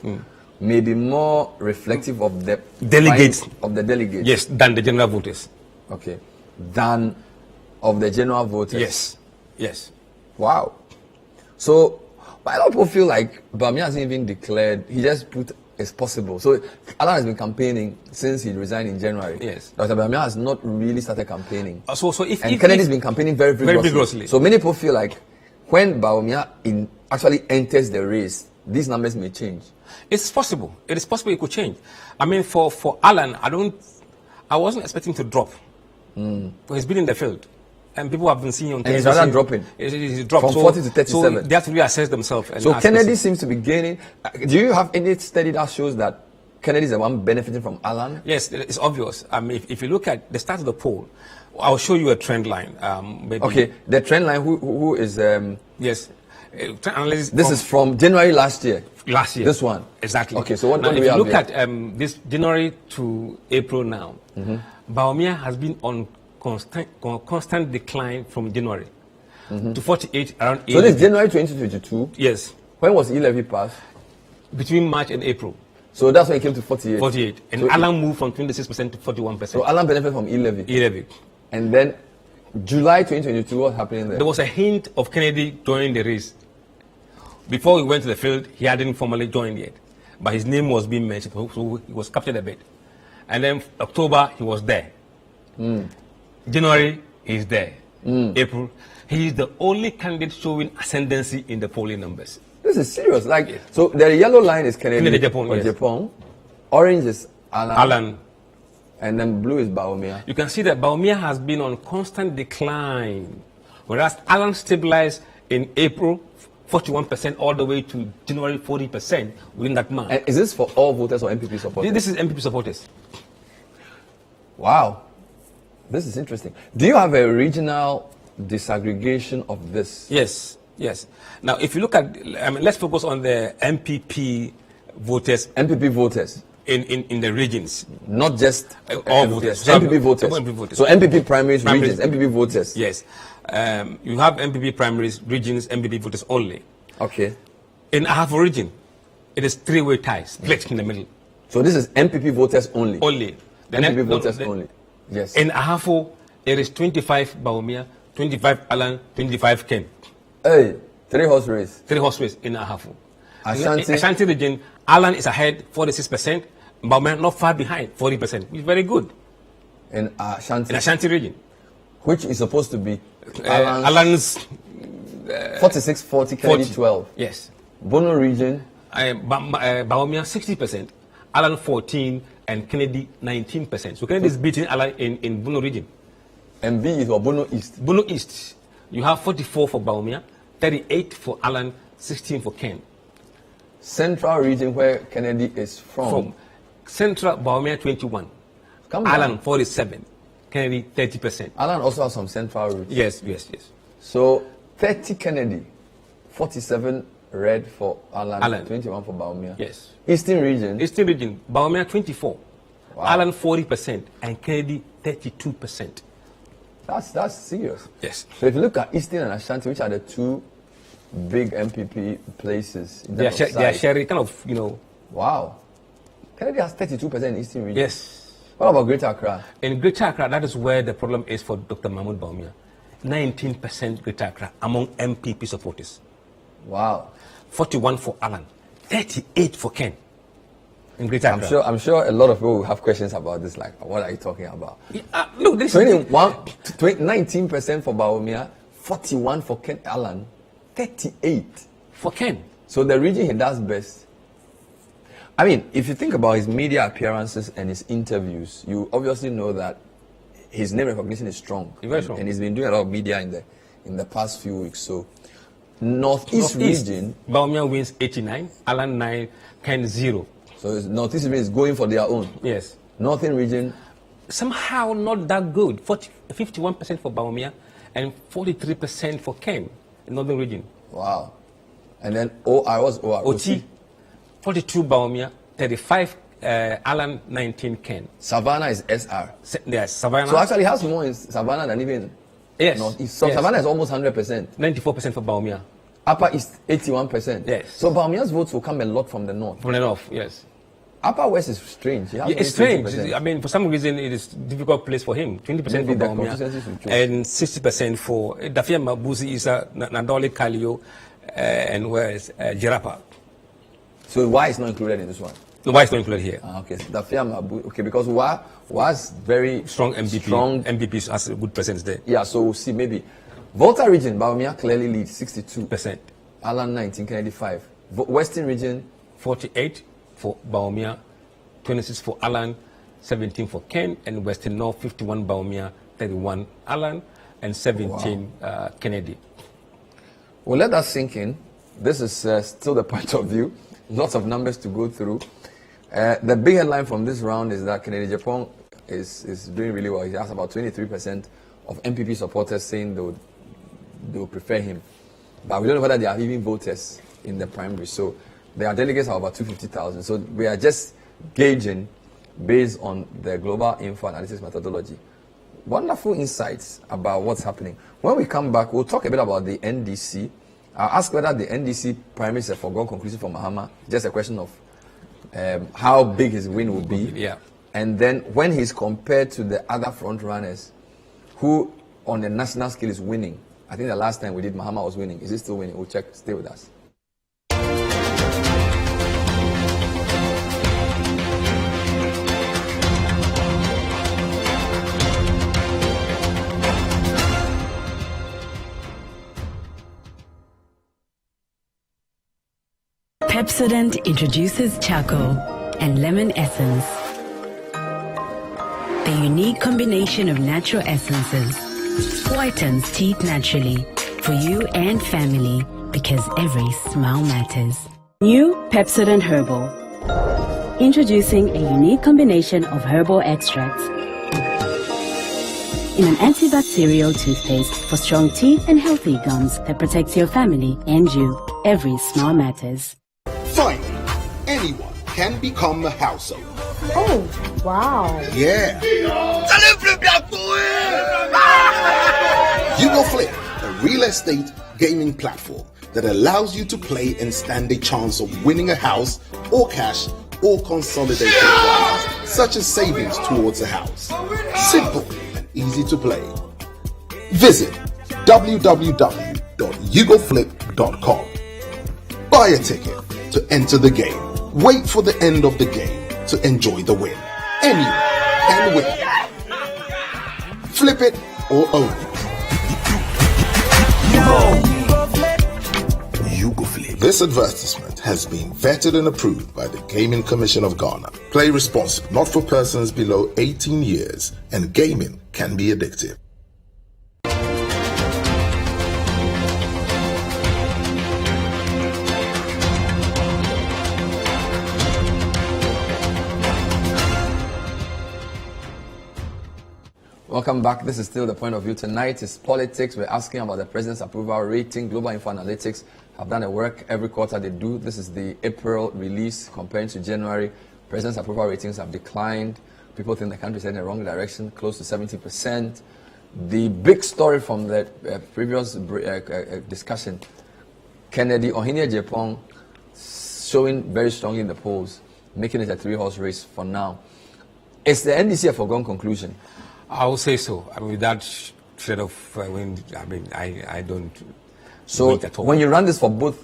may be more reflective of the Delegates. of the delegates. Yes, than the general voters. Okay. Than of the general voters. Yes, yes. Wow. So, but a lot of people feel like Bawumia hasn't even declared. He just put it's possible. So, Alan has been campaigning since he resigned in January. Yes. Dr. Bawumia has not really started campaigning. So if And if- Kennedy's if- been campaigning very vigorously. vigorously. So many people feel like when Bawumia actually enters the race, these numbers may change. It's possible. It is possible it could change. I mean, for Alan, I wasn't expecting to drop. But he's been in the field. And people have been seeing on And he's television. rather dropping. He's dropped. From 40 to 37. So they have to reassess themselves. And So ask Kennedy questions. seems to be gaining. Do you have any study that shows that Kennedy is the one benefiting from Alan? Yes, it's obvious. I mean, if you look at the start of the poll, I'll show you a trend line. Maybe. Okay, the trend line, who is... Yes. Trend analysis this is from January last year. last year. This one. Exactly. Okay, so what now, do if we you have look here? at this January to April now, Bawumia has been on constant decline from January to 48 around 80. So this is January 2022. Yes, When was E-Levy passed? between March and April, So that's when it came to 48. 48. And So, Alan moved from 26% to 41%. so Alan benefited from E-Levy. 11. And then July 2022, what's happening there? There was a hint of Kennedy joining the race. Before he went to the field, he hadn't formally joined yet, but his name was being mentioned, so he was captured a bit. And then October, he was there. January, he's there. April, he is the only candidate showing ascendancy in the polling numbers. This is serious. Like, so the yellow line is Kennedy Japan, or yes. Japan. Orange is Alan. And then blue is Bawumia. You can see that Bawumia has been on constant decline, whereas Alan stabilized in April, 41% all the way to January, 40% within that month. And is this for all voters or MPP supporters? This is MPP supporters. Wow. This is interesting. Do you have a regional disaggregation of this? Yes, yes. Now, if you look at, let's focus on the MPP voters MPP voters, in the regions. not just All voters. MPP voters. MPP voters. So MPP primaries, Primaries. regions, MPP voters. Yes. You have MPP primaries, regions, MPP voters only. Okay. In Ahafo region, it is three-way ties, split in the middle. So this is MPP voters only. Only. The MPP next- voters the- only. Yes. In Ahafo, it is 25 Bawumia, 25 Alan, 25 Ken. Hey, 3-horse race. 3 horse race in Ahafo. Ashanti. In Ashanti region, Alan is ahead, 46%. Bawumia not far behind, 40%. Which is very good. In Ashanti, In Ashanti region, which is supposed to be Alan's 46-40, Kennedy 40. 12. Yes. Bono region, Bawumia 60%, Alan 14%, and Kennedy 19%. So Kennedy is beating Alan in Bono region. and B is what, Bono East. Bono East, you have 44 for Bawumia, 38 for Alan, 16 for Ken. Central region where Kennedy is From Central, Bawumia 21, Come down. Alan 47, Kennedy 30%. Alan also has some central roots. Yes, yes, yes. So 30 Kennedy, 47 red for Alan, Alan. 21 for Bawumia. Yes. Eastern region, Eastern region, Bawumia 24, Wow. Alan 40%, and Kennedy 32%. that's serious. Yes. So if you look at Eastern and Ashanti, which are the two big MPP places in They are, terms of they are size. sharing kind of, you know, Wow. Kennedy has 32% in Eastern region. yes. What about Greater Accra? In Greater Accra, that is where the problem is for Dr. Mahmoud Bawumia. 19% Greater Accra among MPP supporters. Wow. 41 for Alan, 38 for Ken. In Greater Accra. I'm sure a lot of people will have questions about this, like, what are you talking about? Look, this is 19% for Bawumia, 41 for Ken Alan, 38. for Ken. So the region he does best. I mean, if you think about his media appearances and his interviews, you obviously know that his name recognition is strong. Very strong. And he's been doing a lot of media in the past few weeks. So Northeast region, Bawumia wins 89, Alan 9, Ken 0. so Northeast region is going for their own. Yes. Northern region, Somehow not that good. 51% for Bawumia and 43% for Ken in Northern region. wow. And then OR, what's OR? OT, 42 Bawumia, 35 Alan, 19 Ken. Savannah is SR. Yes, Savannah. So actually, he has more in Savannah than even yes. Northeast. So yes. Savannah is almost 100%. 94% for Bawumia. Upper East, 81%. Yes. So Bawumia's votes will come a lot from the north. From the north, yes. Upper West is strange. He has Yeah, it's only strange. 20%. I mean, for some reason, it is a difficult place for him. 20% Maybe for the Bawumia consistency should choose. and 60% for Dafia Mabuzi, Isa, Nadoli Kalio, and where is Jirapa. So why is not included in this one? No, why is not included here? Okay, so okay, because was very Strong MPP. Strong. MPP has a good percentage there. Yeah, so we'll see maybe. Volta region, Bawumia clearly leads 62%. Percent. Alan 19, Kennedy 5. Western region, 48 for Bawumia, 26 for Alan, 17 for Ken, and Western North, 51 Bawumia, 31 Alan, and 17 Kennedy. well, let that sink in. This is still the point of view. Lots of numbers to go through. The big headline from this round is that Kennedy Japan is doing really well. He has about 23% of MPP supporters saying they would prefer him. But we don't know whether they are even voters in the primary. So their delegates are about 250,000. So we are just gauging based on the global info analysis methodology. Wonderful insights about what's happening. When we come back, we'll talk a bit about the NDC. I'll ask whether the NDC primary is a foregone conclusion for Mahama. Just a question of how big his win will be. Yeah. And then when he's compared to the other front runners who on the national scale is winning. I think the last time we did, Mahama was winning. Is he still winning? We'll check. Stay with us. Pepsodent introduces charcoal and lemon essence. The unique combination of natural essences whitens teeth naturally for you and family because every smile matters. New Pepsodent Herbal. Introducing a unique combination of herbal extracts in an antibacterial toothpaste for strong teeth and healthy gums that protects your family and you. Every smile matters. Finally, anyone can become a house owner. Oh, wow. Yeah. YugoFlip, a real estate gaming platform that allows you to play and stand a chance of winning a house or cash or consolidated prizes, such as savings towards a house. Simple and easy to play. Visit www.yugoflip.com. Buy a ticket to enter the game. Wait for the end of the game to enjoy the win. Anyone can win. Flip it or own it. YugoFlip. This advertisement has been vetted and approved by the Gaming Commission of Ghana. Play responsibly, not for persons below 18 years, and gaming can be addictive. Welcome back. This is still the point of view. Tonight is politics. We're asking about the president's approval rating. Global Info Analytics have done a work every quarter they do. This is the April release comparing to January. President's approval ratings have declined. People think the country is heading in the wrong direction, close to 70%. The big story from the previous discussion, Kennedy Ohinia Japan showing very strongly in the polls, making it a three-horse race for now. Is the NDC a foregone conclusion? I would say so. I mean, that shade of wind, I mean, I don't. So when you run this for both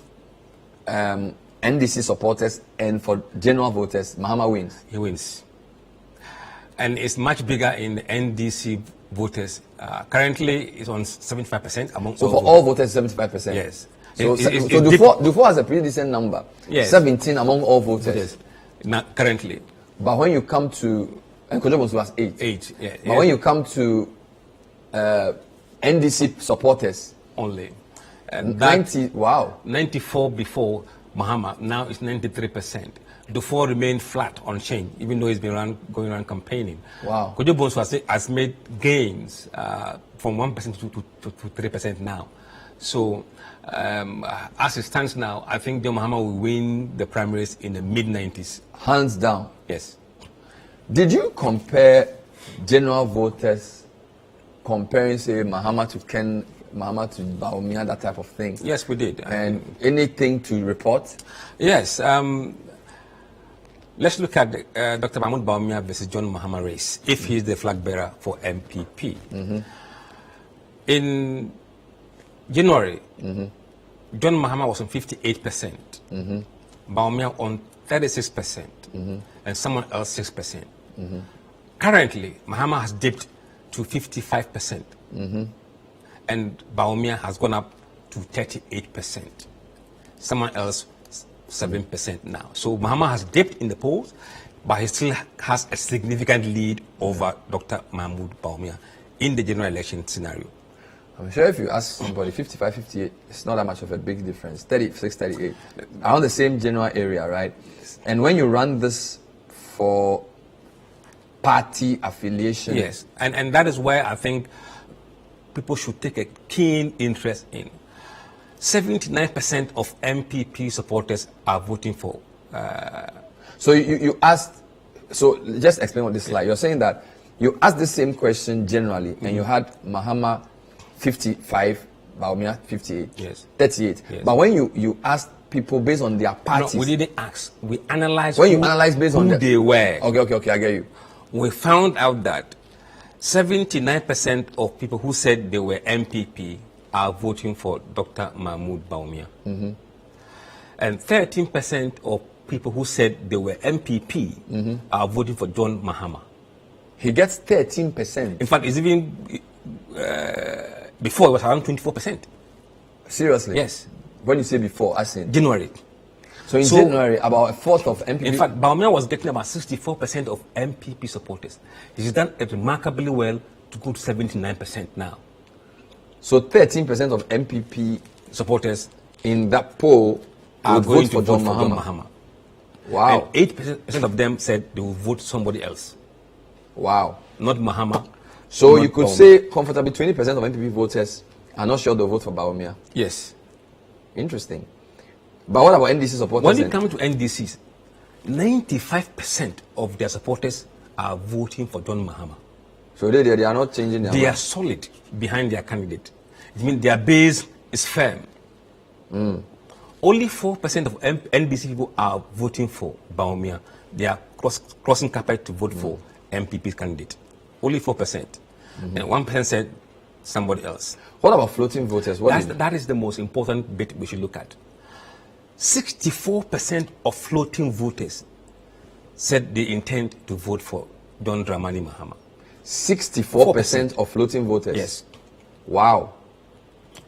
NDC supporters and for general voters, Mahama wins. He wins. And it's much bigger in NDC voters. Currently, it's on 75% among so all for voters. all voters, 75%? Yes. So Dufour has a pretty decent number. Yes. 17 among all voters. Not currently. But when you come to, and Kojo was 8. 8, yeah. But when you come to NDC supporters, only. 90, wow. 94 before Mahama, now it's 93%. Dufour remained flat on change, even though he's been going around campaigning. Wow. Kojo Bonsu has made gains from 1% to 3% now. So, as it stands now, I think John Mahama will win the primaries in the mid-90s. Hands down? Yes. Did you compare general voters, comparing, say, Mahama to Bawumia, that type of thing? Yes, we did. And anything to report? Yes. Let's look at Dr. Mahmoud Bawumia versus John Mahama race, if he's the flag bearer for MPP. Mm-hmm. In January, John Mahama was on 58%, Bawumia on 36%, and someone else 6%. Currently, Mahama has dipped to 55%, and Bawumia has gone up to 38%. Someone else 7% now. So Mahama has dipped in the polls, but he still has a significant lead over Dr. Mahmoud Bawumia in the general election scenario. I'm sure if you ask somebody 55, 58, it's not that much of a big difference. 36, 38, around the same general area, right? And when you run this for party affiliation. Yes, and that is where I think people should take a keen interest in. 79% of MPP supporters are voting for. So you asked, so just explain what this is like. You're saying that you asked the same question generally, and you had Mahama 55, Bawumia 58, yes. 38. Yes. But when you asked people based on their parties. No, we didn't ask. We analyzed when you analyze based on who they were. Okay, I get you. We found out that 79% of people who said they were MPP are voting for Dr. Mahmoud Bawumia. And 13% of people who said they were MPP are voting for John Mahama. He gets 13%. In fact, it's even before it was around 24%. Seriously? Yes. When you say before, as in January. So in January, about a fourth of MPP... In fact, Bawumia was getting about 64% of MPP supporters. He's done it remarkably well to go to 79% now. So 13% of MPP supporters in that poll are going vote to vote for John Mahama. Wow. And 8% of them said they will vote somebody else. Wow. Not Mahama. So not you could Bawumia. say comfortably 20% of MPP voters are not sure they'll vote for Bawumia. Yes. Interesting. But what about NDC supporters? When it comes to NDCs, 95% of their supporters are voting for John Mahama. So they are not changing their They mind. are solid behind their candidate. It means their base is firm. Only 4% of NDC people are voting for Bawumia. They are crossing carpet to vote for MPP's candidate. Only 4%. And 1% said somebody else. What about floating voters? That is the most important bit we should look at. 64% of floating voters said they intend to vote for John Dramani Mahama. 64% of floating voters? Yes. Wow.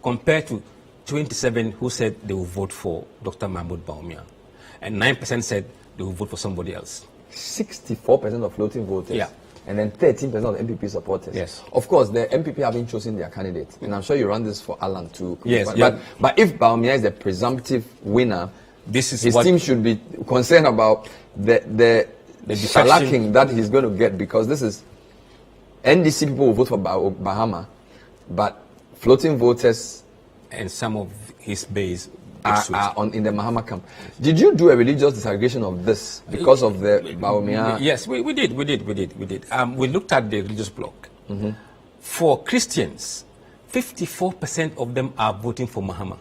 Compared to 27 who said they will vote for Dr. Mahmoud Bawumia. And 9% said they will vote for somebody else. 64% of floating voters? Yeah. And then 13% of MPP supporters? Yes. Of course, the MPP haven't chosen their candidate. And I'm sure you run this for Alan too. Yes, But, yeah. but if Bawumia is the presumptive winner, his team should be concerned about the shellacking that he's going to get, because this is NDC people will vote for Bahama, but floating voters and some of his base are in the Mahama camp. Did you do a religious disaggregation of this because of the Bawumia? Yes, we did. We looked at the religious bloc. For Christians, 54% of them are voting for Mahama.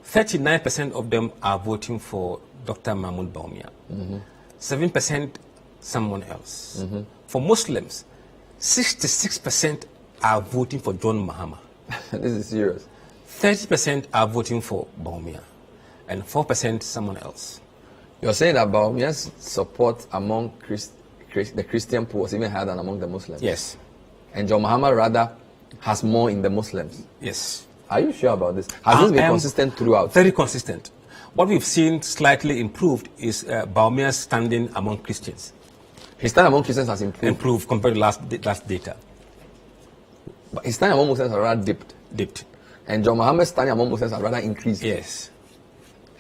39% of them are voting for Dr. Mahmoud Bawumia. 7% someone else. For Muslims, 66% are voting for John Mahama. This is serious. 30% are voting for Bawumia, and 4% someone else. You're saying that Bawumia's support among the Christian pool was even higher than among the Muslims? Yes. And John Mahama rather has more in the Muslims? Yes. Are you sure about this? Has this been consistent throughout? Very consistent. What we've seen slightly improved is Bawumia's standing among Christians. His standing among Christians has improved? Improved compared to last data. But his standing among Muslims has rather dipped. And John Mahama's standing among Muslims has rather increased. Yes.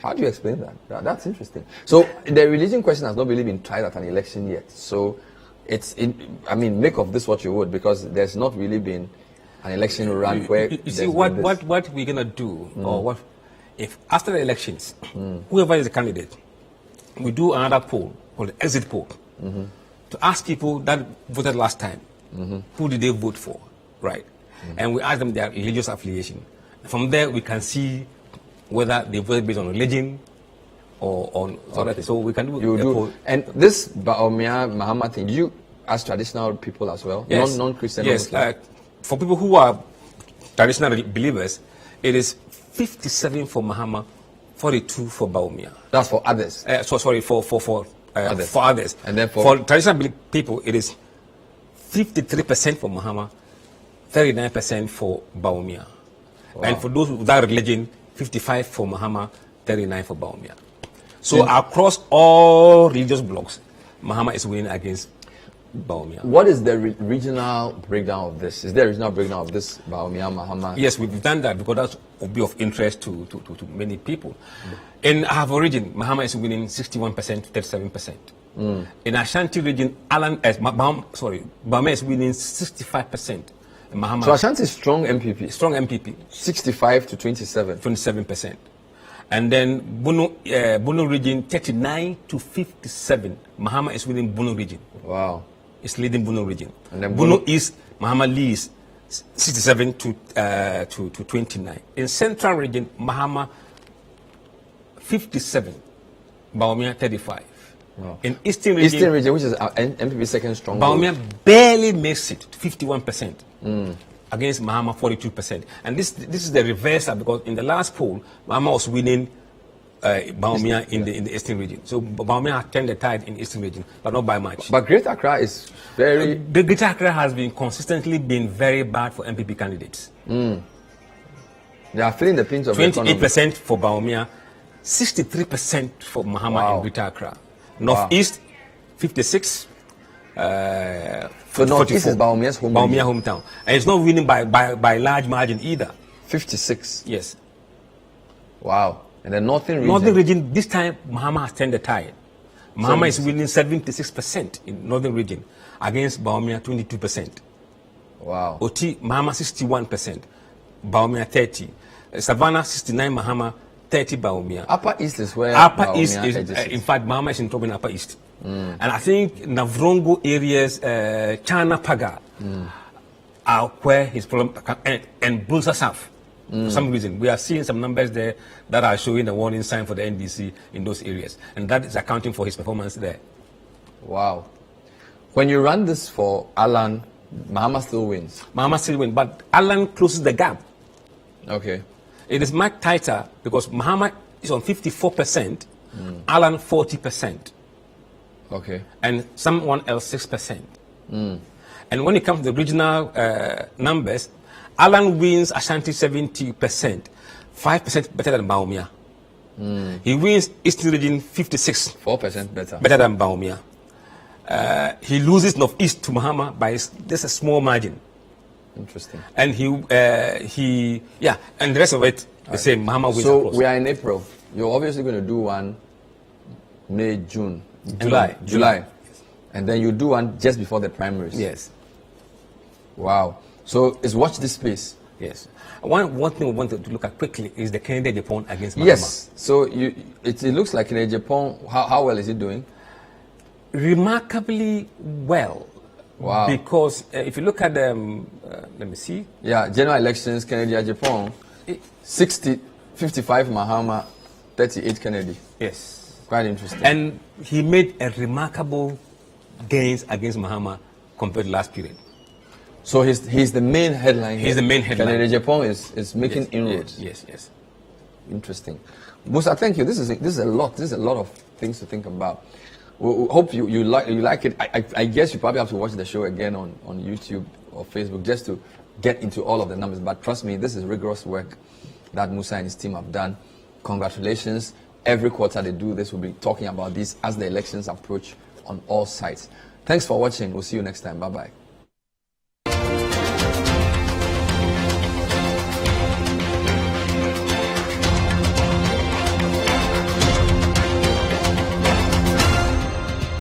How do you explain that? That's interesting. So the religion question has not really been tried at an election yet. So make of this what you would, because there's not really been an election run where you see what we're gonna do, or what if after the elections, whoever is the candidate, we do another poll called the exit poll to ask people that voted last time, who did they vote for, right? And we ask them their religious affiliation. From there, we can see whether they voted based on religion or on other things. So we can do a poll. And this Bawumia Mahama thing, you ask traditional people as well? Yes. Non-Christian? Yes. For people who are traditional believers, it is 57 for Mahama, 42 for Bawumia. That's for others? For others. And then for traditional people, it is 53% for Mahama, 39% for Bawumia. Wow. And for those without religion, 55 for Mahama, 39 for Bawumia. So across all religious blocks, Mahama is winning against Bawumia. What is the regional breakdown of this? Is there a regional breakdown of this Bawumia Mahama? Yes, we've done that because that will be of interest to many people. In our region, Mahama is winning 61% to 37%. In Ashanti region, Bawumia is winning 65%. So Ashanti is strong MPP? Strong MPP. 65 to 27? 27%. And then Bono region, 39 to 57. Mahama is winning Bono region. Wow. It's leading Bono region. And then Bono East, Mahama leads 67 to 29. In Central region, Mahama 57, Bawumia 35. Wow. In Eastern region, which is MPP second strong, Bawumia barely makes it to 51%. Against Mahama 42%. And this is the reverse, because in the last poll, Mahama was winning Bawumia in the Eastern region. So Bawumia has turned the tide in the Eastern region, but not by much. But Greater Accra is very... Greater Accra has consistently been very bad for MPP candidates. They are feeling the pinch of 28% for Bawumia, 63% for Mahama Wow. and Greater Accra. Northeast, 56. So Northeast is Baumia's home Baumia region. hometown. And it's not winning by large margin either. 56. Yes. Wow. And the northern region. Northern region, this time, Mahama has turned the tide. Mahama is 76. winning 76% in northern region against Baumia 22%. Wow. Oti, Mahama 61%. Baumia 30. Savannah 69, Mahama 30, Baumia. Upper East is where Upper Baumia East is, edges it. in fact, Mahama is in trouble in Upper East. And I think Navrongo areas, Chana Paga, are where his problem, and Bulsa South. For some reason, we are seeing some numbers there that are showing a warning sign for the NDC in those areas. And that is accounting for his performance there. Wow. When you run this for Alan, Mahama still wins. Mahama still wins, but Alan closes the gap. Okay. It is much tighter because Mahama is on 54%, Alan 40%. Okay. And someone else 6%. And when it comes to the regional numbers, Alan wins Ashanti 70%, 5% better than Baumia. He wins Eastern region 56, 4% better. better than Baumia. He loses Northeast to Mahama by just a small margin. Interesting. And and the rest of it, the same. Mahama wins So across. we are in April. You're obviously going to do one May, June. July. And then you do one just before the primaries. Yes. Wow. So it's watch this space. Yes. One thing we want to look at quickly is the Kennedy Japan against Mahama. Yes. So it looks like in Japan, how well is it doing? Remarkably well. Wow. Because if you look at let me see. Yeah, general elections, Kennedy Japan, 60, 55 Mahama, 38 Kennedy. Yes. Quite interesting. And he made a remarkable gains against Mahama compared to last period. So he's the main headline. He's the main headline. Kennedy Japan is making inroads. Yes. Interesting. Musa, thank you. This is a lot. This is a lot of things to think about. We hope you like it. I guess you probably have to watch the show again on YouTube or Facebook just to get into all of the numbers. But trust me, this is rigorous work that Musa and his team have done. Congratulations. Every quarter they do this. We'll be talking about this as the elections approach on all sides. Thanks for watching. We'll see you next time. Bye-bye.